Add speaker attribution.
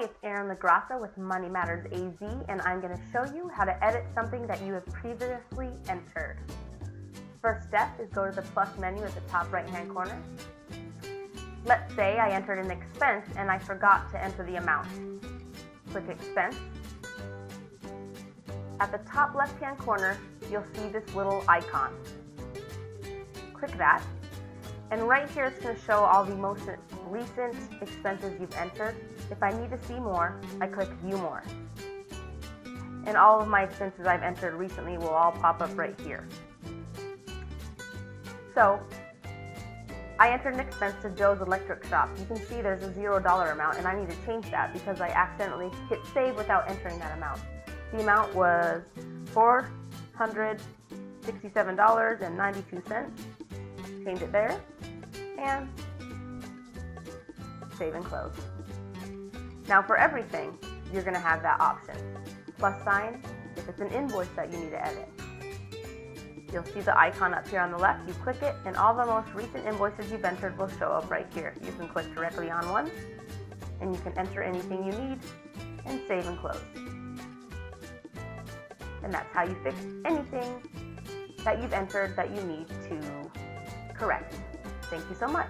Speaker 1: Hi, it's Erin LaGrassa with Money Matters AZ, and I'm going to show you how to edit something that you have previously entered. First step is go to the plus menu at the top right hand corner. Let's say I entered an expense and I forgot to enter the amount. Click Expense. At the top left hand corner, you'll see this little icon. Click that, and right here it's going to show all the most recent expenses you've entered. If I need to see more, I click View More. And all of my expenses I've entered recently will all pop up right here. So, I entered an expense to Joe's electric shop. You can see there's a $0 amount, and I need to change that because I accidentally hit save without entering that amount. The amount was $467.92. Change it there, and save and close. Now for everything, you're going to have that option. Plus sign if it's an invoice that you need to edit. You'll see the icon up here on the left. You click it, and all the most recent invoices you've entered will show up right here. You can click directly on one, and you can enter anything you need, and save and close. And that's how you fix anything that you've entered that you need to correct. Thank you so much.